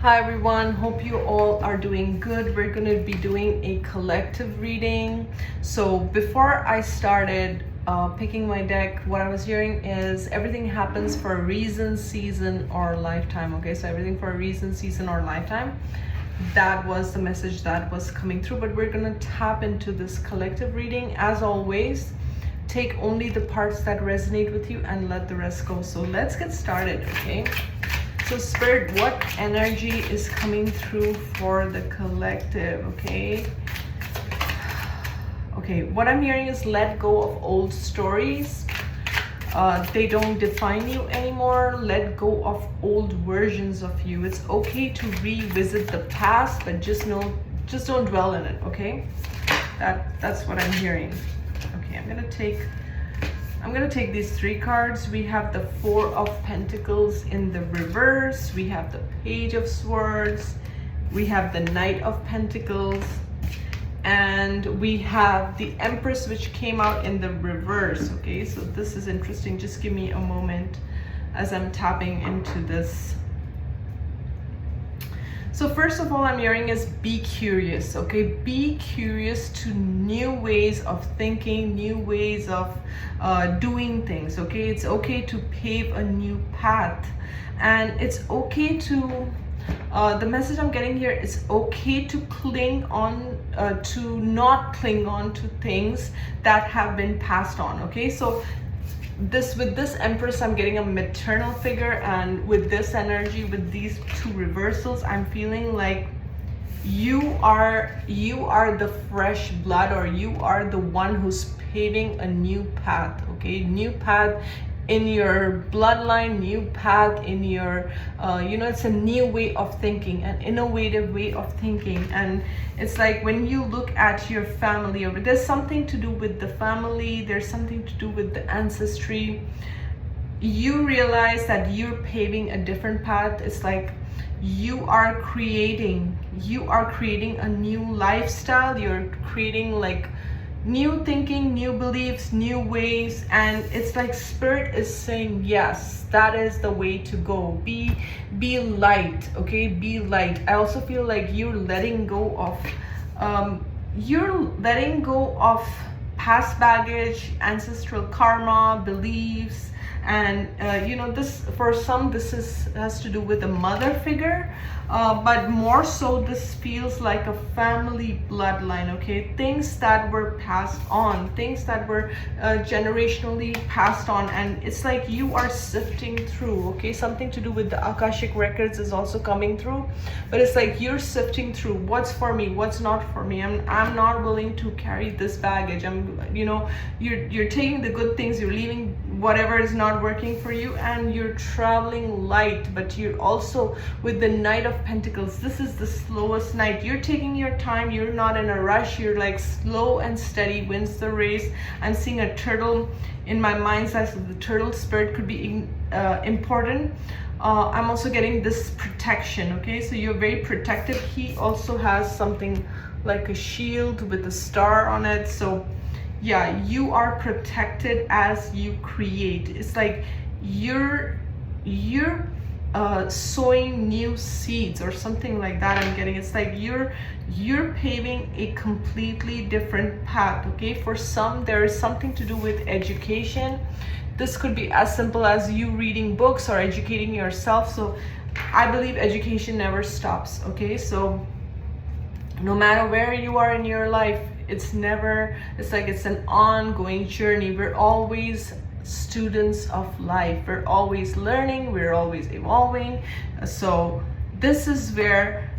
Hi everyone, hope you all are doing good. We're going to be doing a collective reading. So before I started picking my deck, what I was hearing is everything happens for a reason, season, or lifetime. Okay, so everything for a reason, season, or lifetime. That was the message that was coming through, but we're going to tap into this collective reading. As always, take only the parts that resonate with you and let the rest go. So let's get started, okay? So Spirit, what energy is coming through for the collective, okay? Okay, what I'm hearing is let go of old stories. They don't define you anymore. Let go of old versions of you. It's okay to revisit the past, but just don't dwell in it, okay? That's what I'm hearing. Okay, I'm gonna take these three cards. We have the Four of Pentacles in the reverse. We have the Page of Swords. We have the Knight of Pentacles. And we have the Empress, which came out in the reverse. Okay, so this is interesting. Just give me a moment as I'm tapping into this. So first of all, I'm hearing is be curious, okay? Be curious to new ways of thinking, new ways of doing things, okay? It's okay to pave a new path. And it's okay to, the message I'm getting here, it's okay to cling on, to not cling on to things that have been passed on, okay? So with this Empress, I'm getting a maternal figure, and with this energy, with these two reversals, I'm feeling like you are the fresh blood, or you are the one who's paving a new path, okay? New path in your bloodline, new path in your it's a new way of thinking, an innovative way of thinking. And it's like when you look at your family, or there's something to do with the family, there's something to do with the ancestry, you realize that you're paving a different path. It's like you are creating a new lifestyle. You're creating like new thinking, new beliefs, new ways. And it's like Spirit is saying, yes, that is the way to go. Be light, okay? Be light. I also feel like you're letting go of past baggage, ancestral karma, beliefs. And this, for some, this has to do with a mother figure, but more so this feels like a family bloodline, okay? Things that were passed on, things that were generationally passed on. And it's like you are sifting through, okay? Something to do with the Akashic records is also coming through, but it's like you're sifting through what's for me, what's not for me. I'm not willing to carry this baggage. You're taking the good things, you're leaving whatever is not working for you, and you're traveling light. But you're also with the Knight of Pentacles, this is the slowest night. You're taking your time, you're not in a rush, you're like slow and steady wins the race. I'm seeing a turtle in my mind's eye, so the turtle spirit could be important. I'm also getting this protection, okay? So you're very protective. He also has something like a shield with a star on it. So yeah, you are protected as you create. It's like you're sowing new seeds or something like that. I'm getting, it's like you're paving a completely different path, okay? For some, there is something to do with education. This could be as simple as you reading books or educating yourself. So I believe education never stops, okay? So no matter where you are in your life, it's like it's an ongoing journey. We're always students of life. We're always learning, we're always evolving. So this is where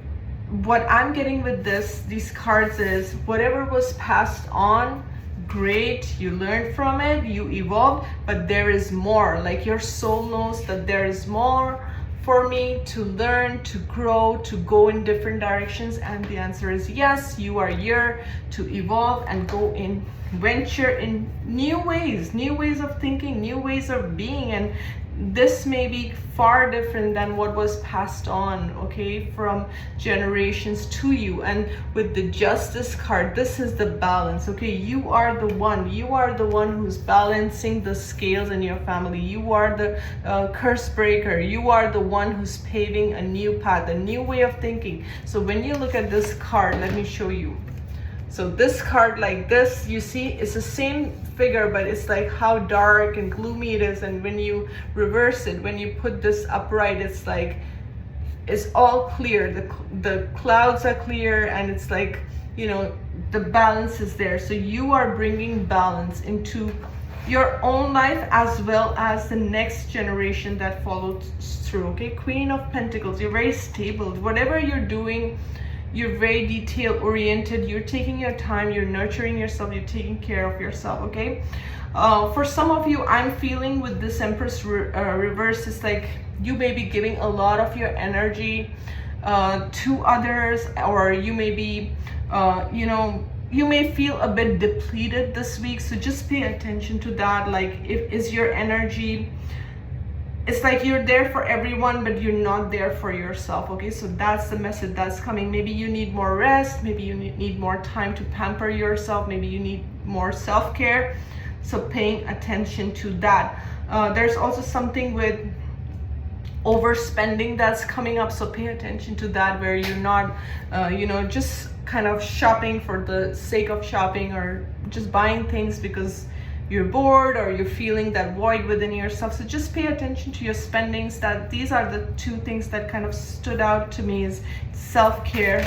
what I'm getting with these cards is whatever was passed on, great, you learned from it, you evolved, but there is more. Like your soul knows that there is more for me to learn, to grow, to go in different directions. And the answer is yes, you are here to evolve and go in, venture in new ways of thinking, new ways of being. And this may be far different than what was passed on, okay, from generations to you. And with the Justice card, this is the balance, okay? You are the one who's balancing the scales in your family. You are the curse breaker. You are the one who's paving a new path, a new way of thinking. So when you look at this card, let me show you. So this card, like this, you see, it's the same figure, but it's like how dark and gloomy it is. And when you reverse it, when you put this upright, it's like, it's all clear. The clouds are clear, and it's like, you know, the balance is there. So you are bringing balance into your own life as well as the next generation that follows through, okay? Queen of Pentacles, you're very stable. Whatever you're doing, you're very detail oriented. You're taking your time, you're nurturing yourself, you're taking care of yourself, okay? For some of you, I'm feeling with this Empress reverse, it's like you may be giving a lot of your energy to others, or you may be, you know, you may feel a bit depleted this week. So just pay attention to that. Like, is your energy, it's like you're there for everyone, but you're not there for yourself, okay? So that's the message that's coming. Maybe you need more rest. Maybe you need more time to pamper yourself. Maybe you need more self-care. So paying attention to that. There's also something with overspending that's coming up. So pay attention to that, where you're not, you know, just kind of shopping for the sake of shopping, or just buying things because you're bored or you're feeling that void within yourself. So just pay attention to your spendings. That these are the two things that kind of stood out to me, is self-care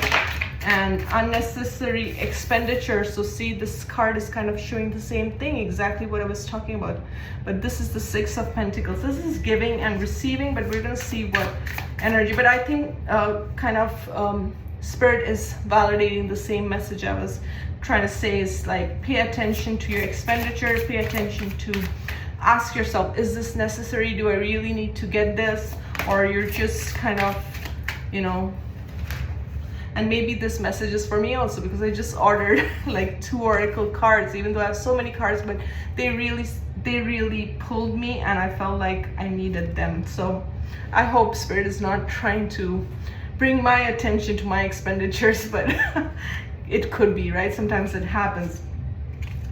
and unnecessary expenditure. So see, this card is kind of showing the same thing, exactly what I was talking about. But this is the Six of Pentacles. This is giving and receiving, but we're going to see what energy. But I think kind of Spirit is validating the same message I was trying to say, is like, pay attention to your expenditure, pay attention to, ask yourself, is this necessary? Do I really need to get this? Or you're just kind of, you know, and maybe this message is for me also, because I just ordered like 2 oracle cards, even though I have so many cards, but they really pulled me, and I felt like I needed them. So I hope Spirit is not trying to bring my attention to my expenditures, but it could be, right? Sometimes it happens.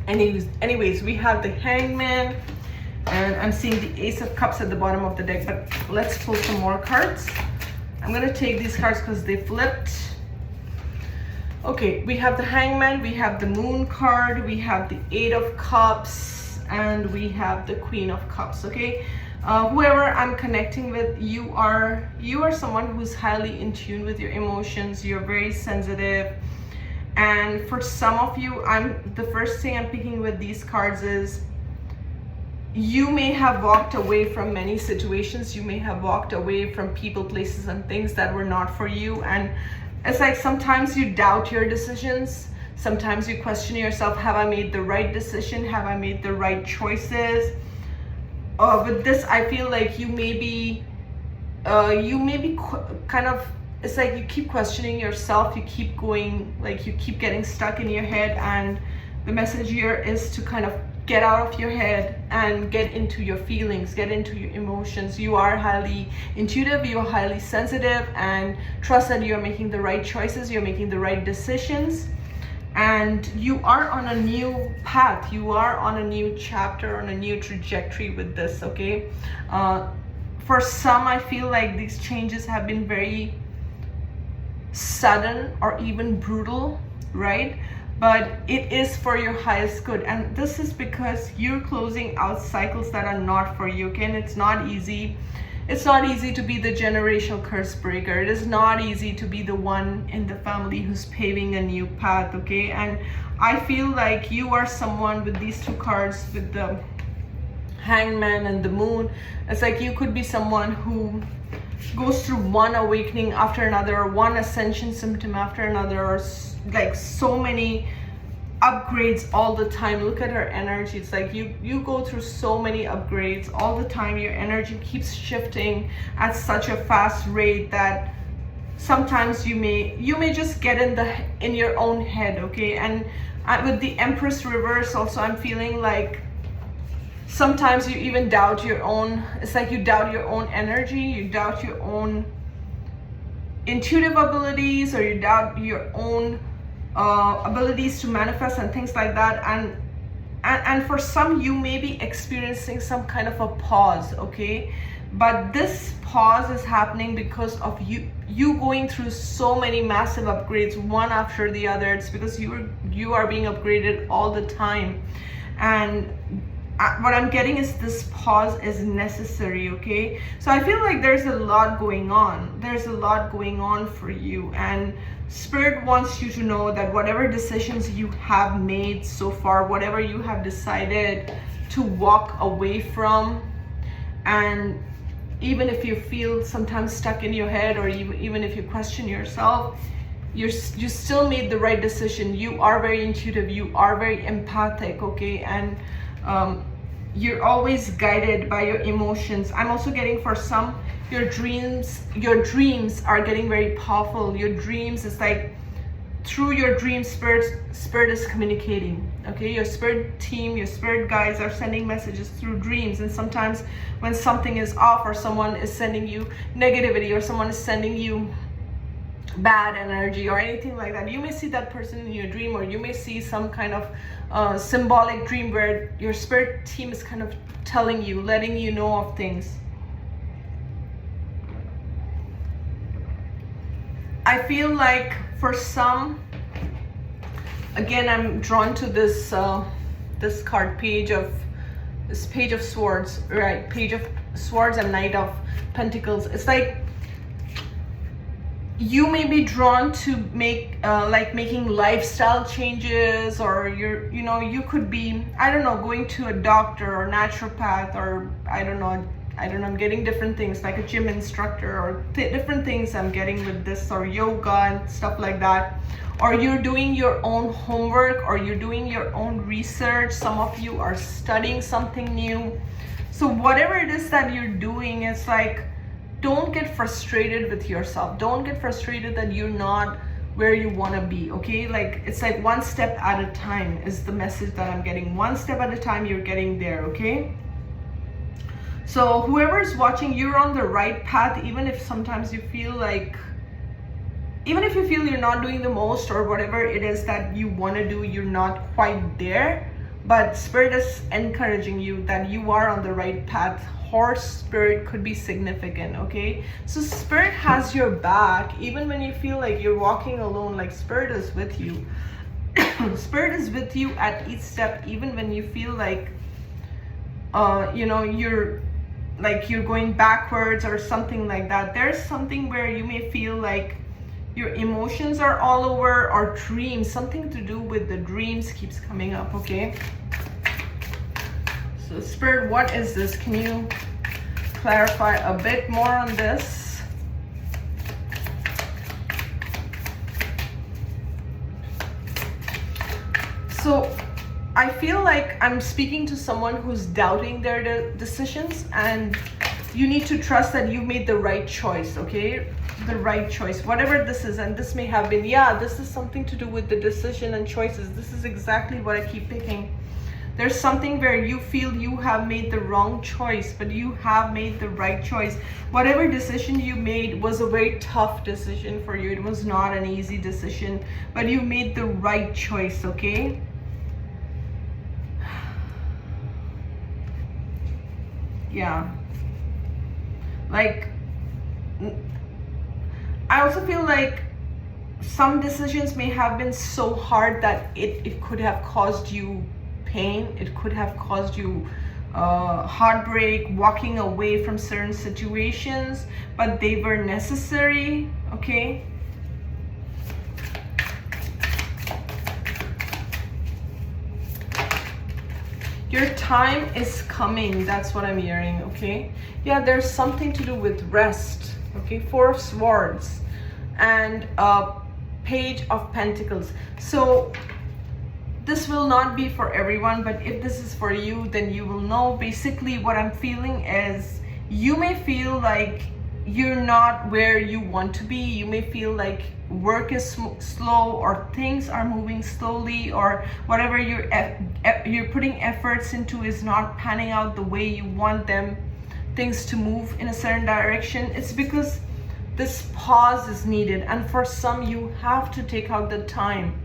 Anyways, we have the Hangman, and I'm seeing the Ace of Cups at the bottom of the deck, but let's pull some more cards. I'm gonna take these cards because they flipped. Okay, we have the Hangman, we have the Moon card, we have the Eight of Cups, and we have the Queen of Cups, okay? Whoever I'm connecting with, you are someone who's highly in tune with your emotions. You're very sensitive. And for some of you, the first thing I'm picking with these cards is, you may have walked away from many situations. You may have walked away from people, places, and things that were not for you. And it's like sometimes you doubt your decisions. Sometimes you question yourself, have I made the right decision? Have I made the right choices? With this, I feel like you may be kind of, it's like you keep questioning yourself, you keep going, like you keep getting stuck in your head, and the message here is to kind of get out of your head and get into your feelings, get into your emotions. You are highly intuitive, you are highly sensitive, and trust that you're making the right choices, you're making the right decisions, and you are on a new path, you are on a new chapter, on a new trajectory with this, okay? For some, I feel like these changes have been very sudden or even brutal, right? But it is for your highest good, and this is because you're closing out cycles that are not for you, okay? And it's not easy. It's not easy to be the generational curse breaker. It is not easy to be the one in the family who's paving a new path, okay? And I feel like you are someone with these two cards, with the Hangman and the Moon. It's like you could be someone who goes through one awakening after another, or one ascension symptom after another, or like so many upgrades all the time. Look at her energy. It's like you go through so many upgrades all the time. Your energy keeps shifting at such a fast rate that sometimes you may just get in your own head, okay? And with the Empress reverse also, I'm feeling like Sometimes you even doubt your own, it's like you doubt your own energy, you doubt your own intuitive abilities, or you doubt your own abilities to manifest and things like that. And for some, you may be experiencing some kind of a pause, okay? But this pause is happening because of you going through so many massive upgrades, one after the other. It's because you are being upgraded all the time. And what I'm getting is this pause is necessary, okay? So I feel like there's a lot going on. There's a lot going on for you. And Spirit wants you to know that whatever decisions you have made so far, whatever you have decided to walk away from, and even if you feel sometimes stuck in your head, or even if you question yourself, you still made the right decision. You are very intuitive, you are very empathic, okay? And you're always guided by your emotions. I'm also getting, for some, your dreams are getting very powerful. Your dreams, it's like through your dreams, spirit is communicating, okay? Your spirit team, your spirit guides are sending messages through dreams. And sometimes when something is off, or someone is sending you negativity, or someone is sending you bad energy or anything like that, you may see that person in your dream, or you may see some kind of symbolic dream where your spirit team is kind of telling you, letting you know of things. I feel like for some, again, I'm drawn to this this card, Page of Swords, right? Page of Swords and Knight of Pentacles. It's like you may be drawn to making lifestyle changes, or you could be, I don't know, going to a doctor or naturopath, or I don't know, I'm getting different things, like a gym instructor, or different things I'm getting with this, or yoga and stuff like that. Or you're doing your own homework, or you're doing your own research. Some of you are studying something new. So whatever it is that you're doing, it's like, don't get frustrated with yourself. Don't get frustrated that you're not where you want to be, okay? Like, it's like one step at a time is the message that I'm getting. One step at a time, you're getting there, okay? So whoever is watching, you're on the right path, even if sometimes you feel like, even if you feel you're not doing the most, or whatever it is that you want to do, you're not quite there. But Spirit is encouraging you that you are on the right path. Horse spirit could be significant, okay? So Spirit has your back, even when you feel like you're walking alone. Like, Spirit is with you. Spirit is with you at each step, even when you feel like you're going backwards or something like that. There's something where you may feel like your emotions are all over, or dreams, something to do with the dreams keeps coming up, okay? So Spirit, what is this? Can you clarify a bit more on this? So I feel like I'm speaking to someone who's doubting their decisions, and you need to trust that you made the right choice, okay? The right choice, whatever this is. And this may have been, this is something to do with the decision and choices. This is exactly what I keep picking. There's something where you feel you have made the wrong choice, but you have made the right choice. Whatever decision you made was a very tough decision for you. It was not an easy decision, but you made the right choice, okay? Yeah. Like, I also feel like some decisions may have been so hard that it could have caused you pain. It could have caused you heartbreak, walking away from certain situations, but they were necessary, okay? Your time is coming. That's what I'm hearing, okay? Yeah, there's something to do with rest, okay? Four of Swords and Page of Pentacles. So this will not be for everyone, but if this is for you, then you will know. Basically, what I'm feeling is you may feel like you're not where you want to be. You may feel like work is slow, or things are moving slowly, or whatever you're putting efforts into is not panning out the way you want things to move in a certain direction. It's because this pause is needed. And for some, you have to take out the time.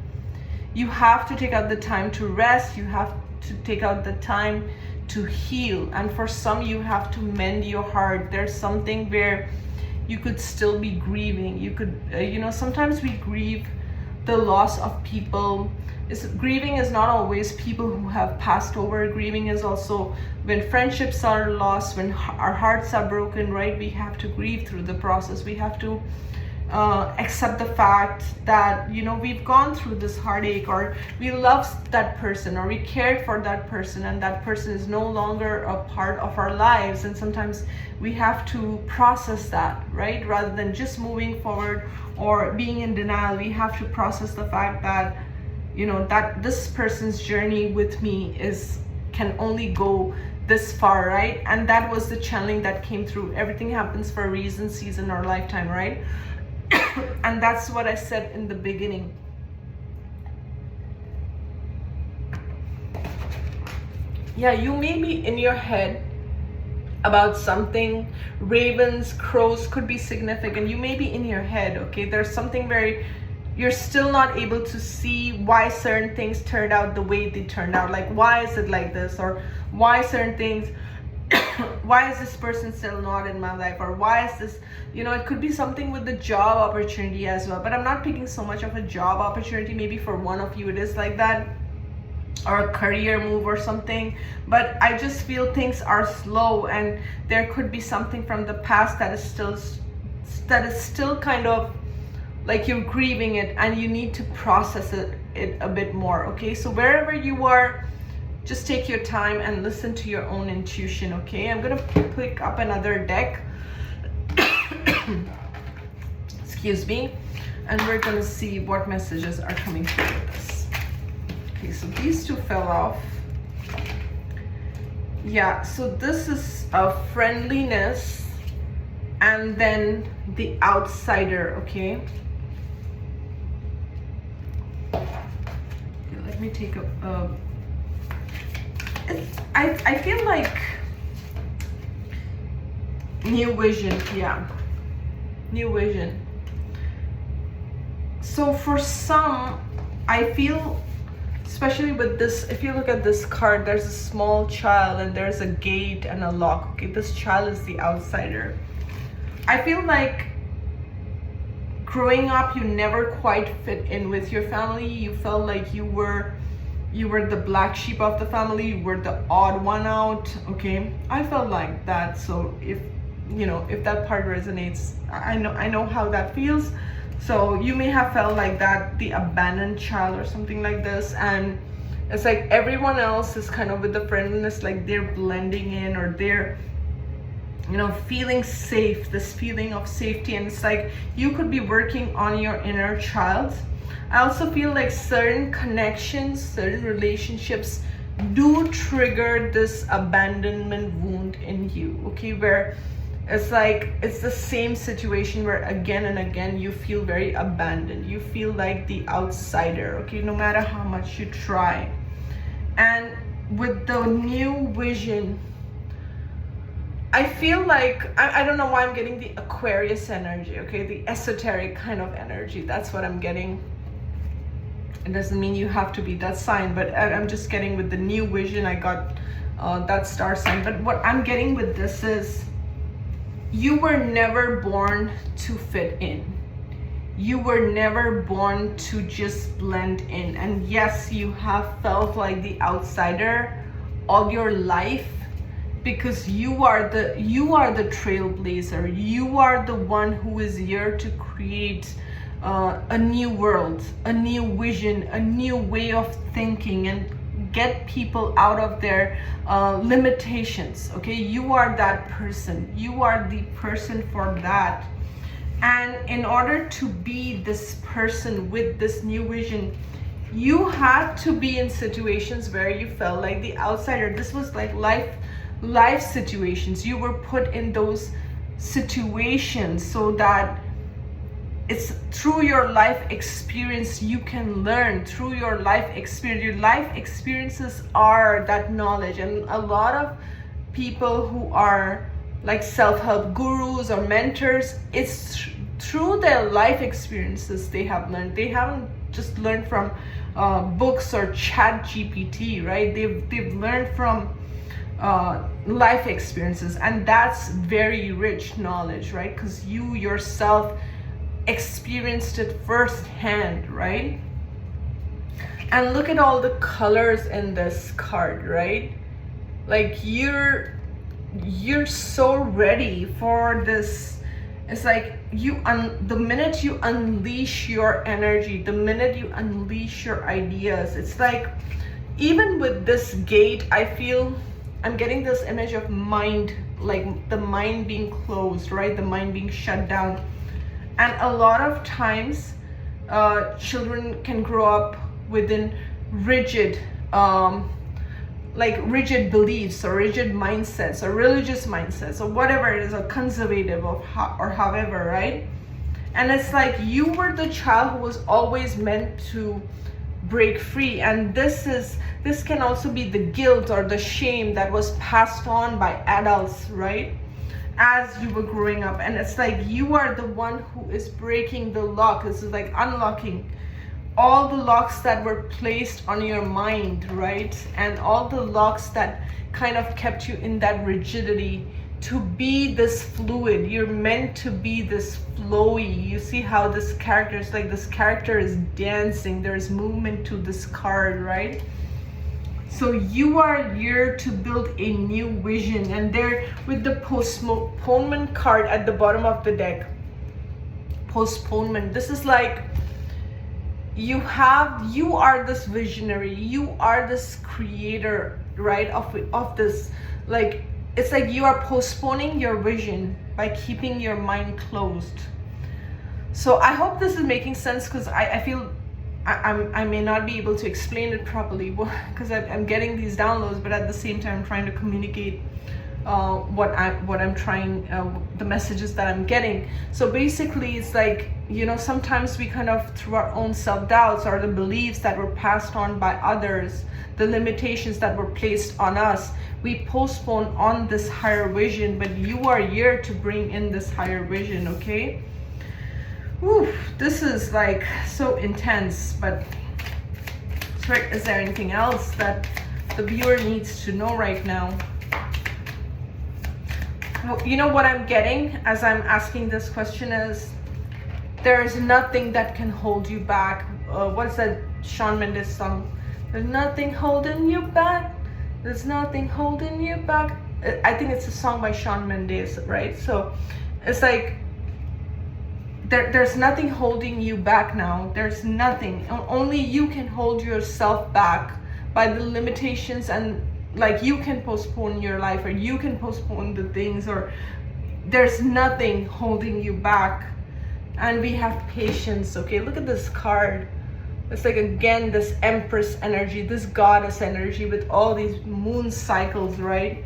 You have to take out the time to rest. You have to take out the time to heal. And for some, you have to mend your heart. There's something where you could still be grieving. You could, sometimes we grieve the loss of people. Grieving is not always people who have passed over. Grieving is also when friendships are lost, when our hearts are broken, right? We have to grieve through the process. We have to accept the fact that, we've gone through this heartache, or we loved that person, or we cared for that person, and that person is no longer a part of our lives. And sometimes we have to process that, right? Rather than just moving forward or being in denial, we have to process the fact that, that this person's journey with me can only go this far, right? And that was the channeling that came through. Everything happens for a reason, season, or lifetime, right? And that's what I said in the beginning. Yeah, you may be in your head about something. Ravens, crows could be significant. You may be in your head, okay? There's something you're still not able to see why certain things turned out the way they turned out. Like, why is it like this? Or why certain things, why is this person still not in my life? Or why is this, it could be something with the job opportunity as well. But I'm not picking so much of a job opportunity. Maybe for one of you it is like that, or a career move or something. But I just feel things are slow, and there could be something from the past that is still kind of like you're grieving it, and you need to process it a bit more, okay? So wherever you are, just take your time and listen to your own intuition, okay? I'm gonna pick up another deck. Excuse me. And we're gonna see what messages are coming through with this. Okay, so these two fell off. Yeah, so this is a friendliness, and then the outsider, okay? Let me take I feel like new vision. Yeah, new vision. So for some, I feel, especially with this, if you look at this card, there's a small child and there's a gate and a lock. Okay, this child is the outsider. I feel like growing up, you never quite fit in with your family. You felt like you were the black sheep of the family. You were the odd one out, okay? I felt like that. So if that part resonates, I know how that feels. So you may have felt like that, the abandoned child or something like this. And it's like everyone else is kind of with the friendliness, like they're blending in, or they're feeling safe, this feeling of safety. And it's like you could be working on your inner child. I also feel like certain connections, certain relationships do trigger this abandonment wound in you, okay? Where it's like it's the same situation where again and again you feel very abandoned. You feel like the outsider, okay, no matter how much you try. And with the new vision, I feel like, I don't know why I'm getting the Aquarius energy, okay? The esoteric kind of energy. That's what I'm getting. It doesn't mean you have to be that sign, but I'm just getting with the new vision, I got that star sign. But what I'm getting with this is you were never born to fit in. You were never born to just blend in. And yes, you have felt like the outsider all your life, because you are the trailblazer. You are the one who is here to create a new world, a new vision, a new way of thinking, and get people out of their limitations, okay? You are that person. You are the person for that. And in order to be this person with this new vision, you had to be in situations where you felt like the outsider. This was like life situations. You were put in those situations, so that it's through your life experience you can learn. Through your life experience, your life experiences are that knowledge. And a lot of people who are like self-help gurus or mentors, it's through their life experiences they have learned. They haven't just learned from books or chat GPT, right? They've learned from life experiences, and that's very rich knowledge, right? Because you yourself experienced it firsthand, right? And look at all the colors in this card, right? Like you're so ready for this. It's like the minute you unleash your energy, the minute you unleash your ideas, it's like, even with this gate, I feel I'm getting this image of mind, like the mind being closed, right? The mind being shut down. And a lot of times children can grow up within rigid rigid beliefs or rigid mindsets or religious mindsets or whatever it is, or conservative or however, right? And it's like you were the child who was always meant to break free. And this can also be the guilt or the shame that was passed on by adults, right, as you were growing up. And it's like you are the one who is breaking the lock. This is like unlocking all the locks that were placed on your mind, right? And all the locks that kind of kept you in that rigidity to be this fluid. You're meant to be this flowy. You see how this character is like, this character is dancing. There's movement to this card, right? So you are here to build a new vision. And there with the postponement card at the bottom of the deck, postponement, this is like you are this visionary, you are this creator, right, of this, like, it's like you are postponing your vision by keeping your mind closed. So I hope this is making sense, because I feel I may not be able to explain it properly because I'm getting these downloads, but at the same time I'm trying to communicate what I'm trying, the messages that I'm getting. So basically it's like, sometimes we kind of, through our own self-doubts or the beliefs that were passed on by others, the limitations that were placed on us, we postpone on this higher vision. But you are here to bring in this higher vision, okay? Whew, this is like so intense. But is there anything else that the viewer needs to know right now? You know what I'm getting as I'm asking this question is, there is nothing that can hold you back. What's that Shawn Mendes song? There's nothing holding you back. There's nothing holding you back. I think it's a song by Shawn Mendes, right? So it's like, there's nothing holding you back now. There's nothing. Only you can hold yourself back by the limitations, and like you can postpone your life, or you can postpone the things, or there's nothing holding you back. And we have patience, okay? Look at this card. It's like, again, this Empress energy, this goddess energy with all these moon cycles, right?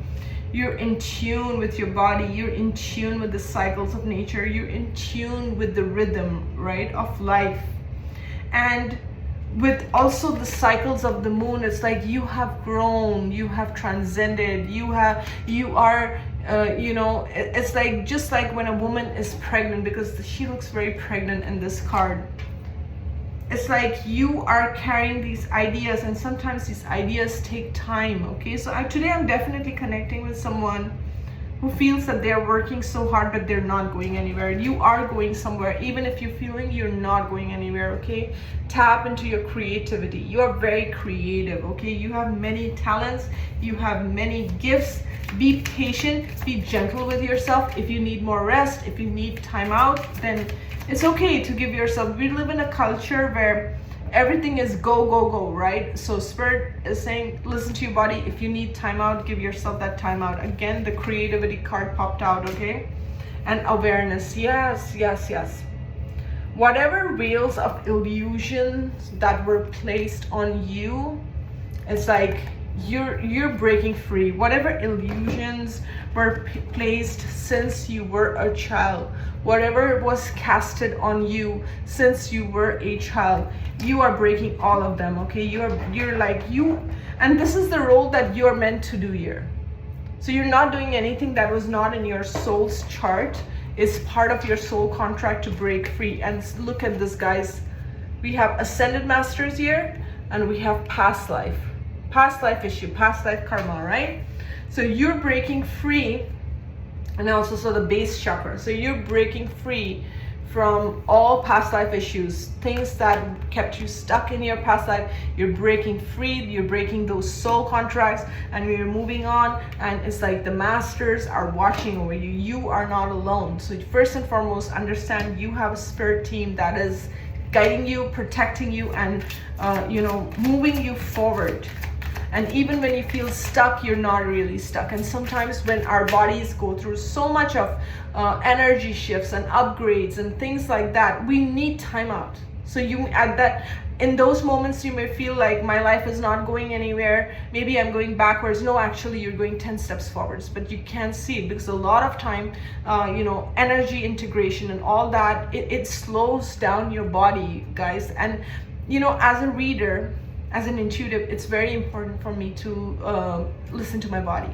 You're in tune with your body. You're in tune with the cycles of nature. You're in tune with the rhythm, right, of life. And with also the cycles of the moon, it's like you have grown, you have transcended, it's like, just like when a woman is pregnant, because she looks very pregnant in this card. It's like you are carrying these ideas, and sometimes these ideas take time, okay? So today I'm definitely connecting with someone who feels that they're working so hard but they're not going anywhere. You are going somewhere, even if you're feeling you're not going anywhere, okay? Tap into your creativity. You are very creative, okay? You have many talents, you have many gifts. Be patient, be gentle with yourself. If you need more rest, if you need time out, then it's okay to give yourself. We live in a culture where everything is go, go, go, right? So Spirit is saying, listen to your body. If you need time out, give yourself that time out. Again, the creativity card popped out, okay? And awareness, yes, yes, yes. Whatever veils of illusions that were placed on you, it's like you're breaking free. Whatever illusions were placed since you were a child, whatever was casted on you since you were a child, you are breaking all of them. Okay, you're like you, and this is the role that you're meant to do here. So you're not doing anything that was not in your soul's chart. It's part of your soul contract to break free. And look at this, guys. We have ascended masters here, and we have past life issue, past life karma, right? So you're breaking free. And I also saw the base chakra. So you're breaking free from all past life issues, things that kept you stuck in your past life. You're breaking free, you're breaking those soul contracts, and you're moving on. And it's like the masters are watching over you. You are not alone. So first and foremost, understand you have a spirit team that is guiding you, protecting you, and moving you forward. And even when you feel stuck, you're not really stuck. And sometimes when our bodies go through so much of energy shifts and upgrades and things like that, we need time out. So in those moments, you may feel like my life is not going anywhere. Maybe I'm going backwards. No, actually, you're going 10 steps forwards, but you can't see it because a lot of time, energy integration and all that, it slows down your body, guys. And, as a reader, as an intuitive, it's very important for me to listen to my body,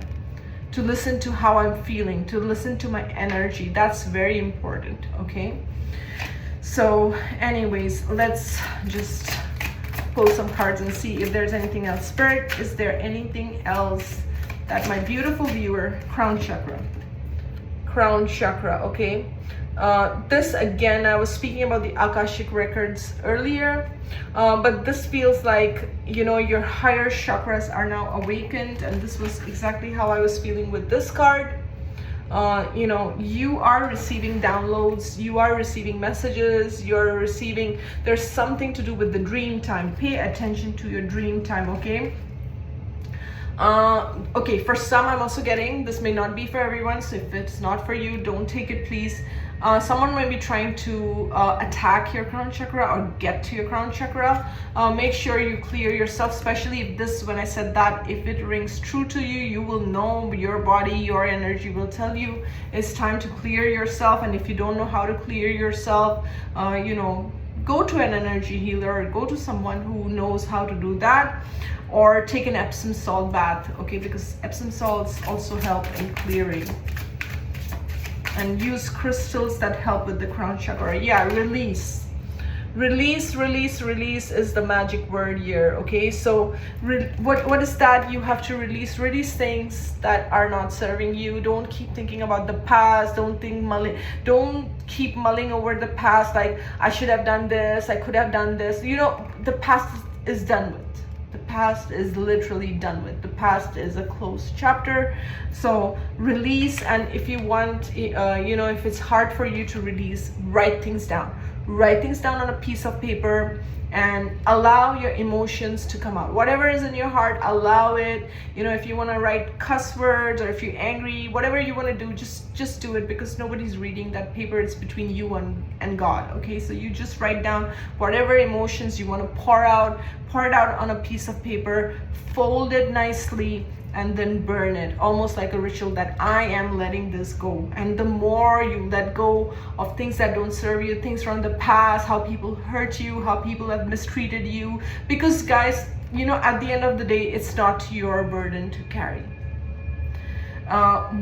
to listen to how I'm feeling, to listen to my energy. That's very important, okay? So anyways, let's just pull some cards and see if there's anything else. Spirit, is there anything else that my beautiful viewer, crown chakra, okay? This again, I was speaking about the Akashic records earlier, but this feels like, your higher chakras are now awakened, and this was exactly how I was feeling with this card. You are receiving downloads, you are receiving messages, there's something to do with the dream time. Pay attention to your dream time, okay? Okay, for some, I'm also getting, this may not be for everyone, so if it's not for you, don't take it, please. Someone may be trying to attack your crown chakra or get to your crown chakra. Make sure you clear yourself, especially if this, when I said that, if it rings true to you, you will know, your body, your energy will tell you it's time to clear yourself. And if you don't know how to clear yourself, go to an energy healer or go to someone who knows how to do that, or take an Epsom salt bath, okay, because Epsom salts also help in clearing. And use crystals that help with the crown chakra. Yeah, release is the magic word here, okay? So what is that? You have to release things that are not serving you. Don't keep thinking about the past. Don't keep mulling over the past, like I should have done this, I could have done this. The past is done with. The past is literally done with. The past is a closed chapter. So release. And if you want, if it's hard for you to release, write things down on a piece of paper and allow your emotions to come out. Whatever is in your heart, allow it. If you want to write cuss words, or if you're angry, whatever you want to do, just do it, because nobody's reading that paper. It's between you and God, okay? So you just write down whatever emotions you want to pour it out on a piece of paper, fold it nicely, and then burn it, almost like a ritual that I am letting this go. And the more you let go of things that don't serve you, things from the past, how people hurt you, how people have mistreated you, because guys, at the end of the day, it's not your burden to carry.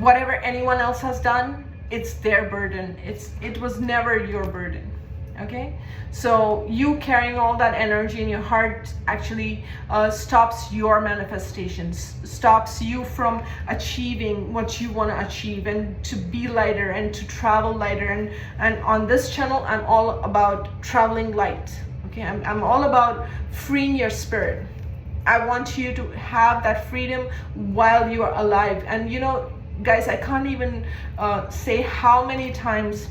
Whatever anyone else has done, it's their burden. It was never your burden. Okay, so you carrying all that energy in your heart actually stops your manifestations, stops you from achieving what you want to achieve, and to be lighter and to travel lighter. And on this channel, I'm all about traveling light. Okay, I'm all about freeing your spirit. I want you to have that freedom while you are alive. And guys, I can't even say how many times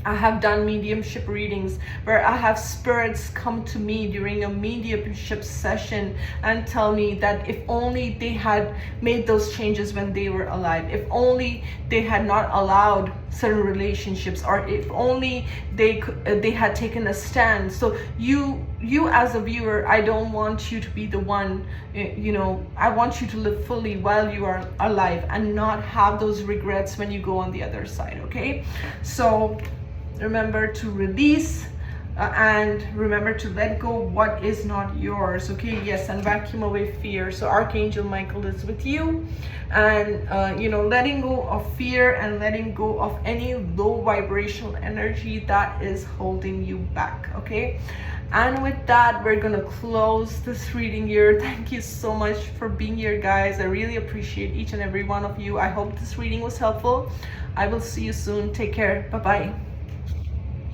I have done mediumship readings where I have spirits come to me during a mediumship session and tell me that if only they had made those changes when they were alive, if only they had not allowed certain relationships, or if only they had taken a stand. So you as a viewer, I don't want you to be the one, I want you to live fully while you are alive and not have those regrets when you go on the other side. Okay, so remember to release, and remember to let go what is not yours. Okay, yes, and vacuum away fear. So Archangel Michael is with you, and letting go of fear and letting go of any low vibrational energy that is holding you back. Okay, and with that, we're gonna close this reading here. Thank you so much for being here, guys. I really appreciate each and every one of you. I hope this reading was helpful. I will see you soon. Take care. Bye bye.